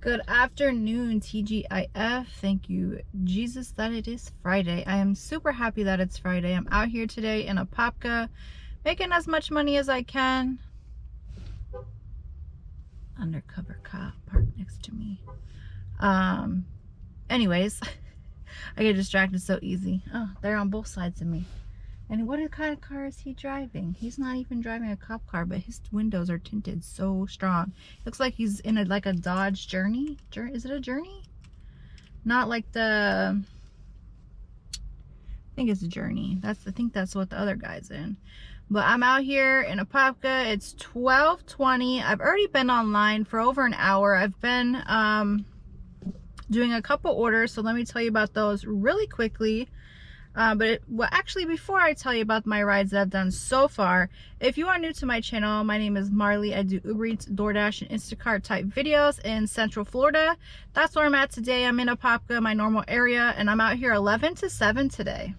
Good afternoon, TGIF. Thank you, Jesus, that it is Friday. I am super happy that it's Friday. I'm out here today in Apopka, making as much money as I can. Undercover cop parked next to me. Anyways, I get distracted so easy. Oh, they're on both sides of me. And what kind of car is he driving? He's not even driving a cop car, but his windows are tinted so strong. Looks like he's in like a Dodge Journey. Is it a Journey? Not like the... I think it's a Journey. I think that's what the other guy's in. But I'm out here in Apopka. It's 12:20. I've already been online for over an hour. I've been doing a couple orders, so let me tell you about those really quickly. Well, actually, before I tell you about my rides that I've done so far, if you are new to my channel, my name is Marlee. I do Ubereats, DOORDASH, and Instacart type videos in Central Florida. That's where I'm at today. I'm in Apopka, my normal area, and I'm out here 11 to 7 today.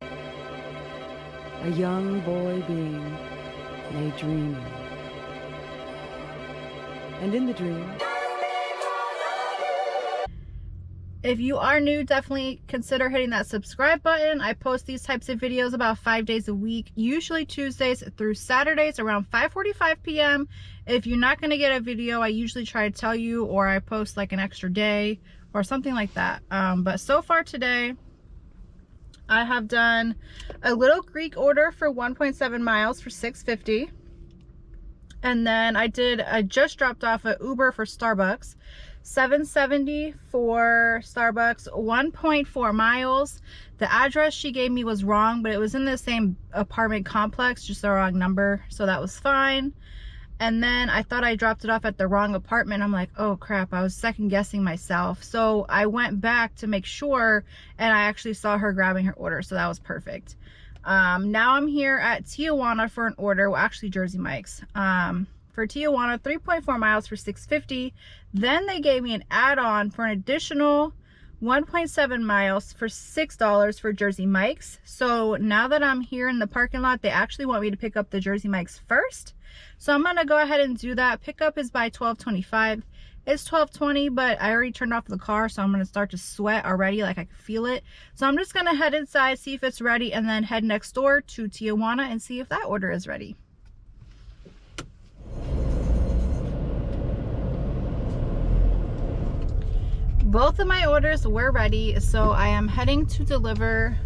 A young boy being lay dreaming, and in the dream, if you are new, definitely consider hitting that subscribe button. I post these types of videos about 5 days a week, usually Tuesdays through Saturdays around 5:45 p.m. If you're not going to get a video, I usually try to tell you, or I post like an extra day or something like that. But so far today, I have done a little Greek order for 1.7 miles for $6.50. And then I just dropped off an Uber for Starbucks. $7.70 for Starbucks, 1.4 miles. The address she gave me was wrong, but it was in the same apartment complex, just the wrong number, so that was fine. And then I thought I dropped it off at the wrong apartment. I'm like, oh crap, I was second guessing myself. So I went back to make sure, and I actually saw her grabbing her order, so that was perfect. Now I'm here at Tijuana for an order, well, actually Jersey Mike's. For Tijuana, 3.4 miles for $6.50. Then they gave me an add-on for an additional 1.7 miles for $6 for Jersey Mike's. So now that I'm here in the parking lot, they actually want me to pick up the Jersey Mike's first. So I'm gonna go ahead and do that. Pickup is by 12:25. It's 12:20, but I already turned off the car, so I'm gonna start to sweat already, like I can feel it. So I'm just gonna head inside, see if it's ready, and then head next door to Tijuana and see if that order is ready. Both of my orders were ready, so I am heading to deliver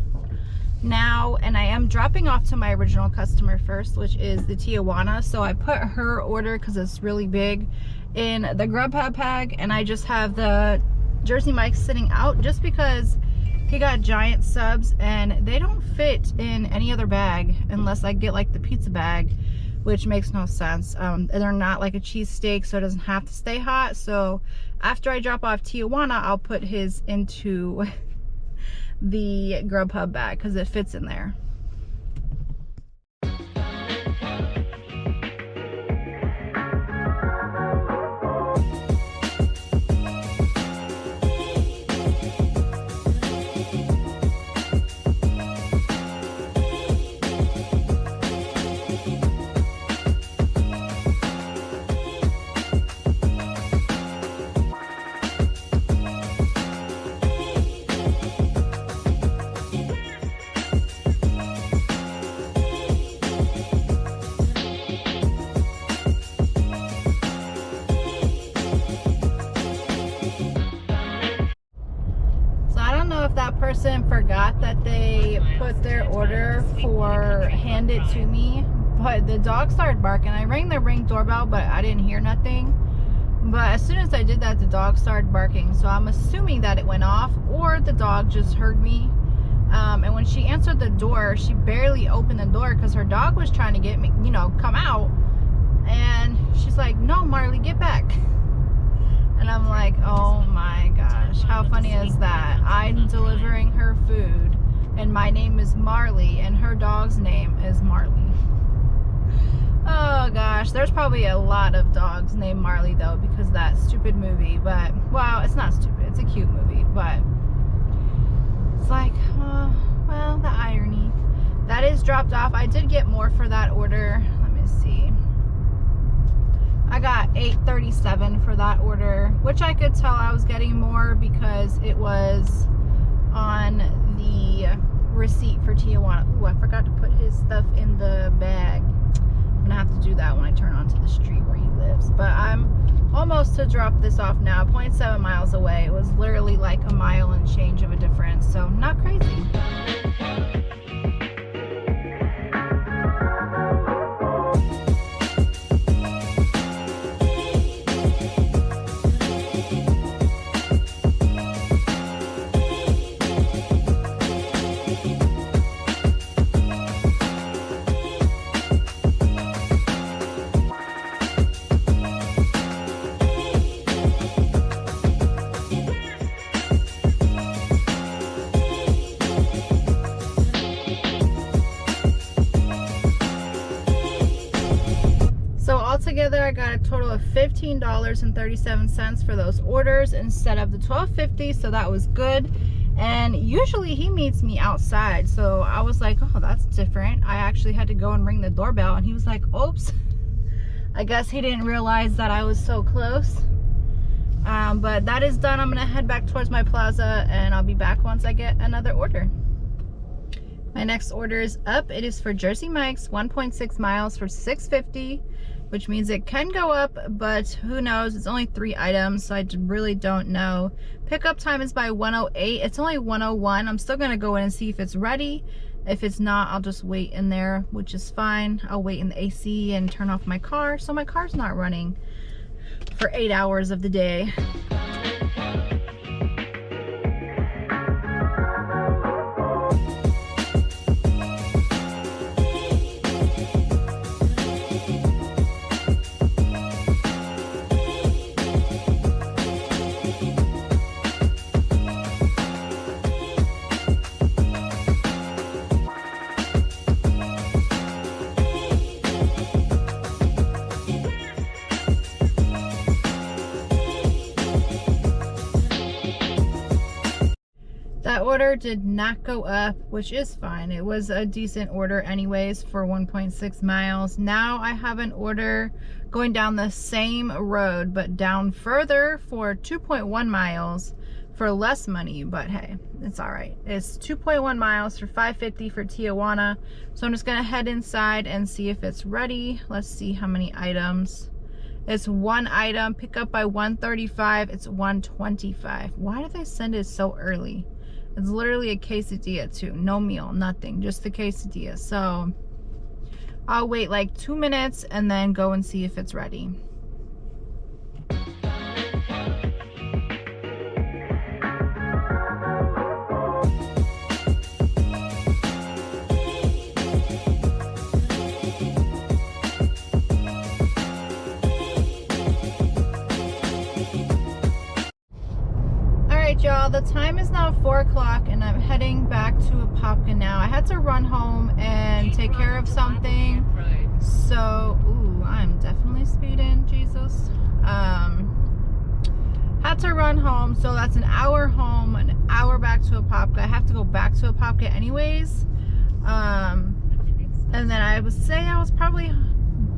now, and I am dropping off to my original customer first, which is the Tijuana. So I put her order, because it's really big, in the Grubhub bag, and I just have the Jersey Mike's sitting out just because he got giant subs and they don't fit in any other bag unless I get like the pizza bag, which makes no sense. They're not like a cheesesteak, so it doesn't have to stay hot. So after I drop off Tijuana, I'll put his into the Grubhub bag because it fits in there. Person forgot that they put their order for hand it to me, but the dog started barking. I rang the Ring doorbell, but I didn't hear nothing. But as soon as I did that, the dog started barking, so I'm assuming that it went off, or the dog just heard me. And when she answered the door, she barely opened the door because her dog was trying to get me, you know, come out. And she's like, no, Marlee, get back. And I'm like, oh my gosh, how funny is that? I'm delivering her food, and my name is Marlee, and her dog's name is Marlee. Oh gosh, there's probably a lot of dogs named Marlee though, because of that stupid movie. But, well, it's not stupid, it's a cute movie, but it's like, oh, well, the irony. That is dropped off. I did get more for that order. Let me see. I got $8.37 for that order, which I could tell I was getting more because it was on the receipt for Tijuana. Ooh, I forgot to put his stuff in the bag. I'm gonna have to do that when I turn onto the street where he lives. But I'm almost to drop this off now, 0.7 miles away. It was literally like a mile and change of a difference, so not crazy. Altogether, I got a total of $15.37 for those orders instead of the $12.50, so that was good. And usually he meets me outside, so I was like, oh, that's different. I actually had to go and ring the doorbell, and he was like, oops. I guess he didn't realize that I was so close. But that is done. I'm gonna head back towards my plaza, and I'll be back once I get another order. My next order is up. It is for Jersey Mike's, 1.6 miles for $6.50. Which means it can go up, but who knows? It's only 3 items, so I really don't know. Pickup time is by 1:08. It's only 1:01. I'm still gonna go in and see if it's ready. If it's not, I'll just wait in there, which is fine. I'll wait in the AC and turn off my car, so my car's not running for 8 hours of the day. That order did not go up, which is fine. It was a decent order anyways for 1.6 miles. Now I have an order going down the same road, but down further for 2.1 miles for less money, but hey, it's all right. It's 2.1 miles for $5.50 for Tijuana. So I'm just gonna head inside and see if it's ready. Let's see how many items. It's 1 item, pick up by 1:35. It's 1:25. Why did they send it so early? It's literally a quesadilla too. No meal, nothing, just the quesadilla. So I'll wait like 2 minutes and then go and see if it's ready. Y'all, the time is now 4 o'clock and I'm heading back to Apopka now. I had to run home and take care of something. So, ooh, I'm definitely speeding, Jesus. Had to run home, so that's an hour home, an hour back to Apopka. I have to go back to Apopka anyways. And then I would say I was probably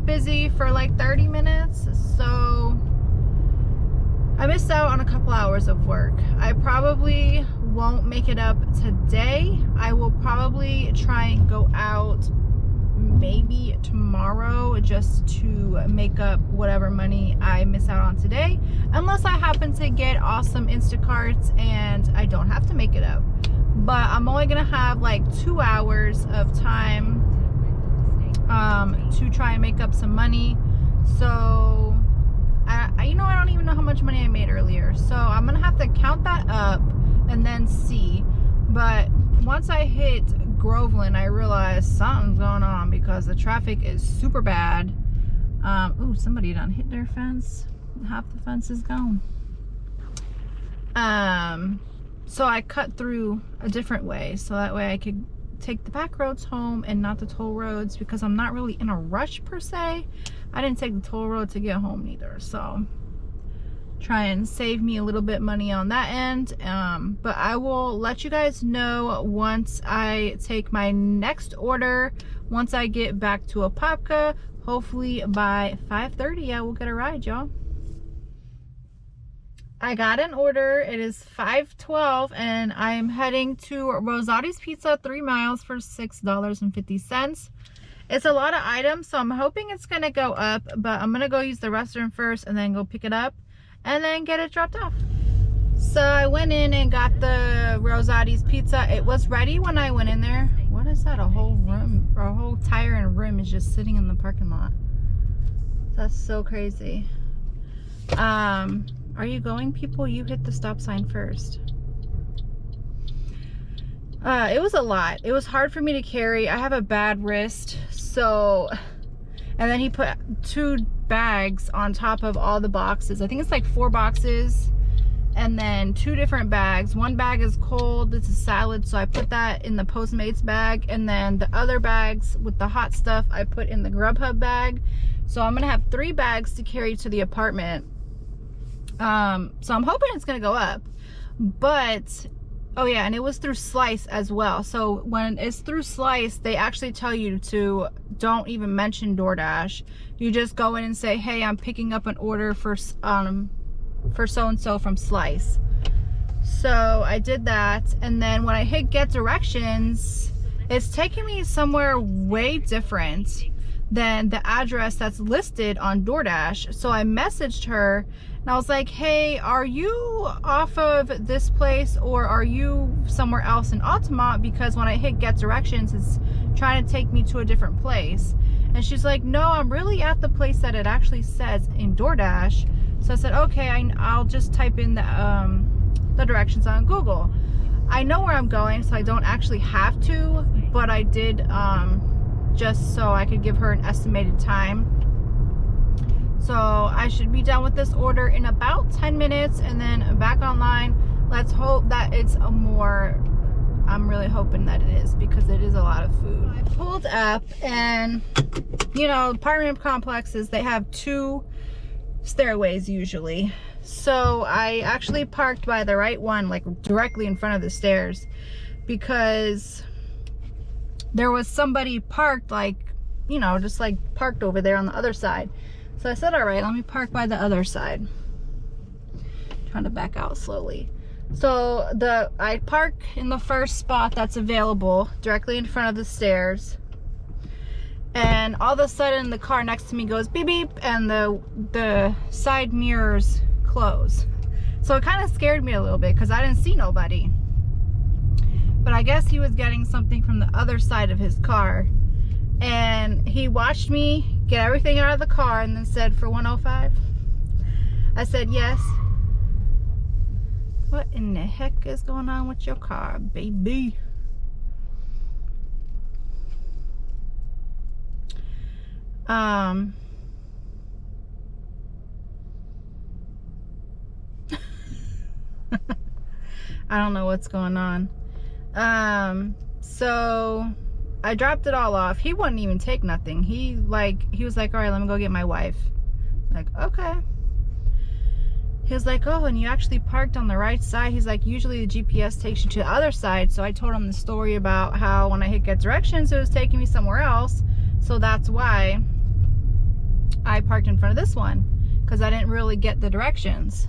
busy for like 30 minutes, so I missed out on a couple hours of work. I probably won't make it up today. I will probably try and go out maybe tomorrow just to make up whatever money I miss out on today, unless I happen to get awesome Instacarts and I don't have to make it up. But I'm only gonna have like 2 hours of time to try and make up some money. So you know, I don't even know how much money I made earlier, so I'm gonna have to count that up and then see. But once I hit Groveland, I realized something's going on because the traffic is super bad. Ooh, somebody done hit their fence. Half the fence is gone. So I cut through a different way, so that way I could take the back roads home and not the toll roads, because I'm not really in a rush per se. I didn't take the toll road to get home either, so try and save me a little bit money on that end. But I will let you guys know once I take my next order, once I get back to Apopka. Hopefully by 5:30 I will get a ride, y'all. I got an order. It is 5:12 and I am heading to Rosati's Pizza, 3 miles for $6.50. It's a lot of items, so I'm hoping it's gonna go up, but I'm gonna go use the restroom first and then go pick it up and then get it dropped off. So I went in and got the Rosati's Pizza. It was ready when I went in there. What is that? A whole room, or a whole tire and rim is just sitting in the parking lot. That's so crazy. Are you going, people? You hit the stop sign first. It was a lot. It was hard for me to carry. I have a bad wrist, so, and then he put 2 bags on top of all the boxes. I think it's like 4 boxes and then 2 different bags. One bag is cold, it's a salad, so I put that in the Postmates bag, and then the other bags with the hot stuff I put in the Grubhub bag. So I'm gonna have 3 bags to carry to the apartment. So I'm hoping it's gonna go up, but oh yeah, and it was through Slice as well. So when it's through Slice, they actually tell you to don't even mention DoorDash. You just go in and say, hey, I'm picking up an order for so-and-so from Slice. So I did that, and then when I hit get directions, it's taking me somewhere way different than the address that's listed on DoorDash. So I messaged her and I was like, hey, are you off of this place or are you somewhere else in Altamont? Because when I hit get directions, it's trying to take me to a different place. And she's like, no, I'm really at the place that it actually says in DoorDash. So I said, okay, I'll just type in the directions on Google. I know where I'm going, so I don't actually have to, but I did just so I could give her an estimated time. So I should be done with this order in about 10 minutes and then back online. Let's hope that it's a more, I'm really hoping that it is, because it is a lot of food. I pulled up, and you know, apartment complexes, they have 2 stairways usually. So I actually parked by the right one, like directly in front of the stairs, because there was somebody parked, like, you know, just like parked over there on the other side. So I said, all right, let me park by the other side. Trying to back out slowly. So I park in the first spot that's available directly in front of the stairs. And all of a sudden the car next to me goes beep beep, and the side mirrors close. So it kind of scared me a little bit because I didn't see nobody. But I guess he was getting something from the other side of his car. And he watched me get everything out of the car and then said, for 105? I said, yes. What in the heck is going on with your car, baby? I don't know what's going on. So I dropped it all off. He wouldn't even take nothing. He was like, all right, let me go get my wife. Like, okay. He was like, oh, and you actually parked on the right side. He's like, usually the GPS takes you to the other side. So I told him the story about how when I hit get directions, it was taking me somewhere else. So that's why I parked in front of this one, because I didn't really get the directions.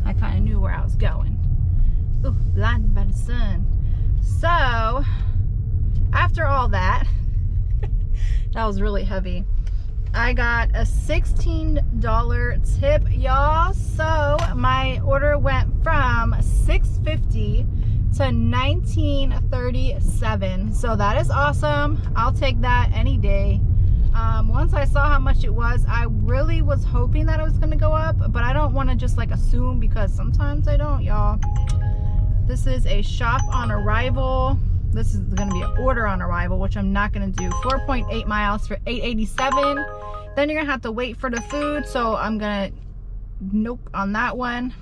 I kind of knew where I was going. Ooh, blinded by the sun. So after all that, that was really heavy. I got a $16 tip, y'all. So my order went from $6.50 to $19.37. So that is awesome. I'll take that any day. Once I saw how much it was, I really was hoping that it was gonna go up, but I don't want to just like assume, because sometimes I don't, y'all. This is a shop on arrival. This is gonna be an order on arrival, which I'm not gonna do. 4.8 miles for $8.87. Then you're gonna have to wait for the food, so I'm gonna nope on that one.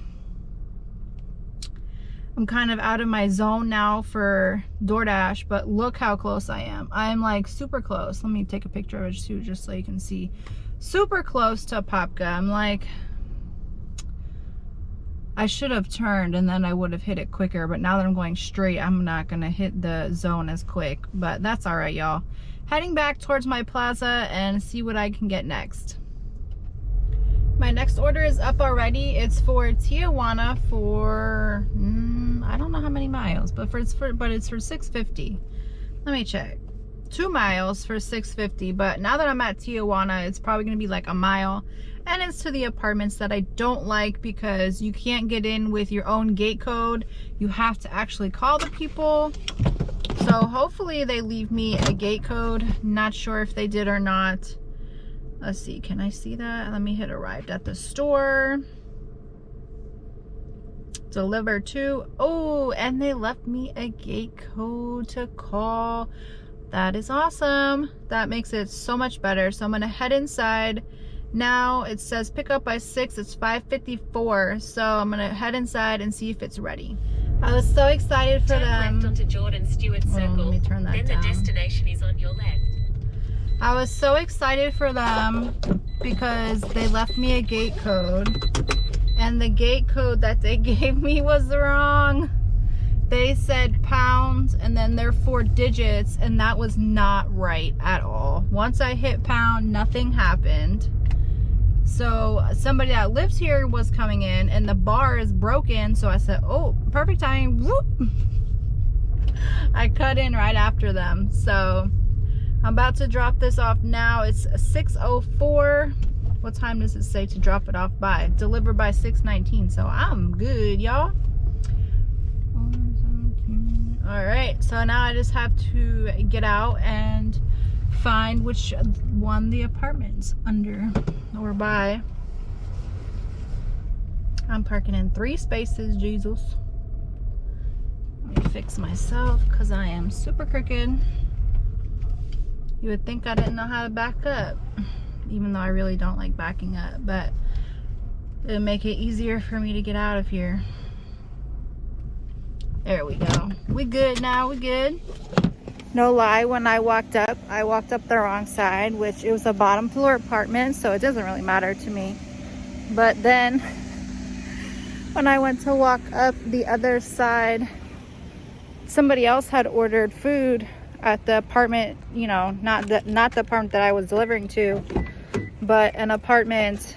I'm kind of out of my zone now for DoorDash, but look how close I am. I'm like super close. Let me take a picture of it too, just so you can see. Super close to Apopka. I'm like I should have turned and then I would have hit it quicker, but now that I'm going straight, I'm not gonna hit the zone as quick, but that's all right, y'all. Heading back towards my plaza and see what I can get next. My next order is up already. It's for Tijuana for I don't know how many miles, but it's for $6.50. Let me check. 2 miles for $6.50, but now that I'm at Tijuana, it's probably gonna be like a mile, and it's to the apartments that I don't like because you can't get in with your own gate code. You have to actually call the people. So hopefully they leave me a gate code. Not sure if they did or not. Let's see, can I see that? Let me hit arrived at the store. Deliver to, oh, and they left me a gate code to call. That is awesome. That makes it so much better. So I'm gonna head inside. Now it says pick up by 6, it's 5:54. So I'm gonna head inside and see if it's ready. I was so excited for them. Left onto Jordan Stewart Circle. Let me turn that then down. The destination is on your left. I was so excited for them because they left me a gate code, and the gate code that they gave me was wrong. They said pounds and then they're 4 digits, and that was not right at all. Once I hit pound, nothing happened. So somebody that lives here was coming in and the bar is broken, so I said, oh, perfect timing. Whoop. I cut in right after them. So I'm about to drop this off now. It's 6:04. What time does it say to drop it off by? Deliver by 6:19. So I'm good, y'all. All right. So now I just have to get out and find which one the apartment's under or by. I'm parking in 3 spaces, Jesus. Let me fix myself because I am super crooked. You would think I didn't know how to back up, even though I really don't like backing up, but it would make it easier for me to get out of here. There we go. We good now, we good. No lie, when I walked up the wrong side, which it was a bottom floor apartment, so it doesn't really matter to me. But then when I went to walk up the other side, somebody else had ordered food at the apartment, you know, not the apartment that I was delivering to, but an apartment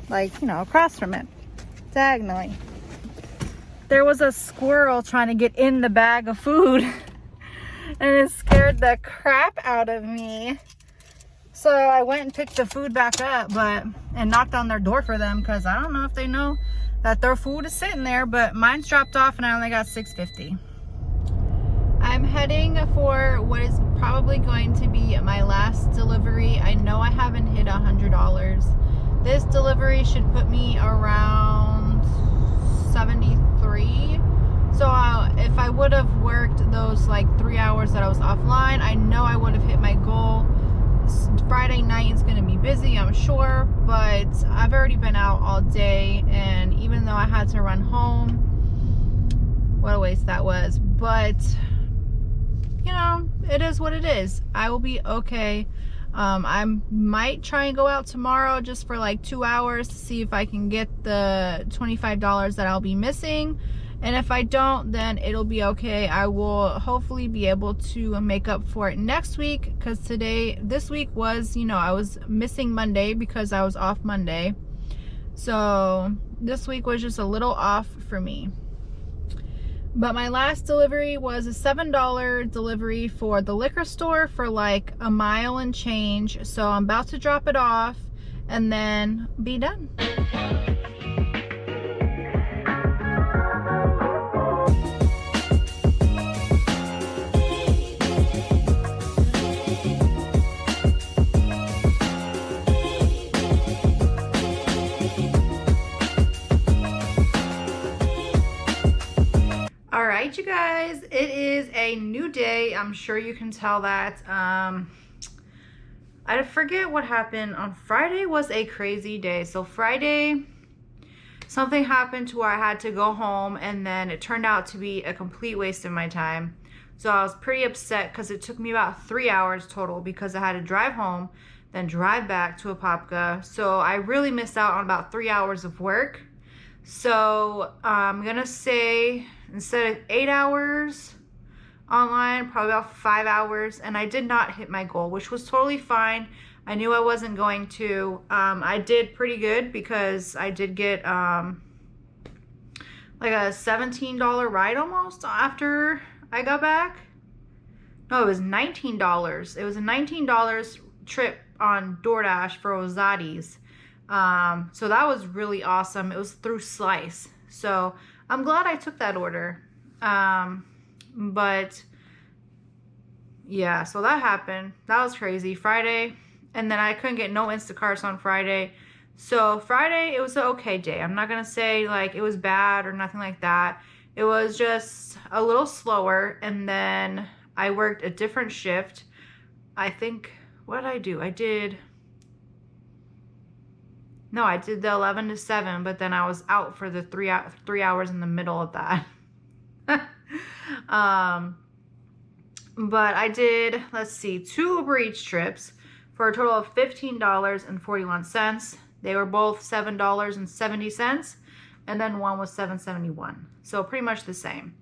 like, you know, across from it, diagonally. There was a squirrel trying to get in the bag of food and it scared the crap out of me. So I went and picked the food back up, and knocked on their door for them because I don't know if they know that their food is sitting there, but mine's dropped off and I only got $6.50. I'm heading for what is probably going to be my last delivery. I know I haven't hit $100. This delivery should put me around 73. So if I would have worked those like 3 hours that I was offline, I know I would have hit my goal. Friday night is going to be busy, I'm sure, but I've already been out all day, and even though I had to run home, what a waste that was, but you know, it is what it is. I will be okay. I might try and go out tomorrow just for like 2 hours to see if I can get the $25 that I'll be missing. And if I don't, then it'll be okay. I will hopefully be able to make up for it next week, because this week was, you know, I was missing Monday because I was off Monday. So this week was just a little off for me. But my last delivery was a $7 delivery for the liquor store for like a mile and change. So I'm about to drop it off and then be done. Alright, you guys, it is a new day. I'm sure you can tell that. I forget what happened on Friday. Was a crazy day. So Friday, something happened to where I had to go home, and then it turned out to be a complete waste of my time. So I was pretty upset because it took me about 3 hours total, because I had to drive home, then drive back to Apopka. So I really missed out on about 3 hours of work. So I'm gonna say instead of 8 hours online, probably about 5 hours, and I did not hit my goal, which was totally fine. I knew I wasn't going to. I did pretty good because I did get like a $17 ride almost after I got back. No, it was $19. It was a $19 trip on DoorDash for Ozadi's. So that was really awesome. It was through Slice. So I'm glad I took that order. But yeah, so that happened. That was crazy. Friday, and then I couldn't get no Instacarts on Friday. So Friday, it was an okay day. I'm not gonna say like it was bad or nothing like that. It was just a little slower, and then I worked a different shift. I think, what did I do? I did the 11 to 7, but then I was out for the 3 hours in the middle of that. But I did, let's see, 2 Ubereats trips for a total of $15.41. They were both $7.70, and then one was $7.71. So pretty much the same.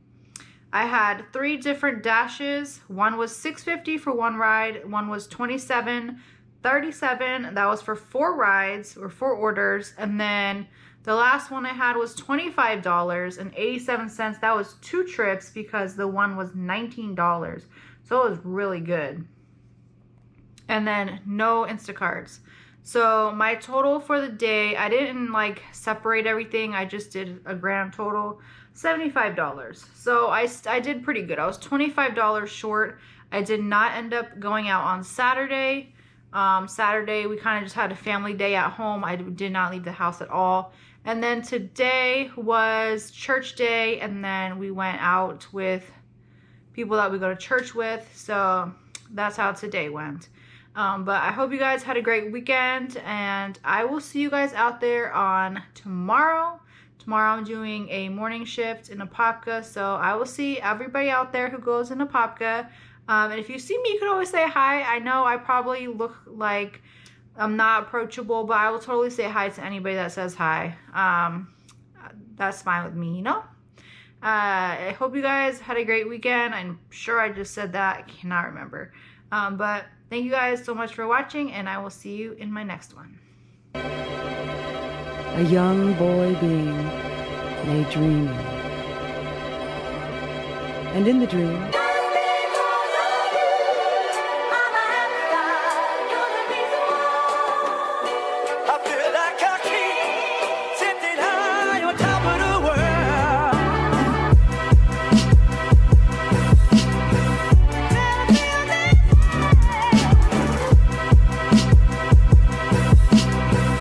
I had 3 different dashes. One was $6.50 for one ride. One was $27.37. That was for 4 rides or 4 orders. And then the last one I had was $25.87. That was 2 trips because the one was $19. So it was really good. And then no Instacarts. So my total for the day, I didn't like separate everything. I just did a grand total, $75. So I did pretty good. I was $25 short. I did not end up going out on Saturday. Saturday, we kind of just had a family day at home. I did not leave the house at all. And then today was church day, and then we went out with people that we go to church with. So that's how today went. But I hope you guys had a great weekend, and I will see you guys out there on tomorrow. Tomorrow I'm doing a morning shift in Apopka, so I will see everybody out there who goes in Apopka. And if you see me, you can always say hi. I know I probably look like I'm not approachable, but I will totally say hi to anybody that says hi. That's fine with me, you know? I hope you guys had a great weekend. I'm sure I just said that. I cannot remember. But thank you guys so much for watching, and I will see you in my next one. A young boy being lay dreaming. And in the dream,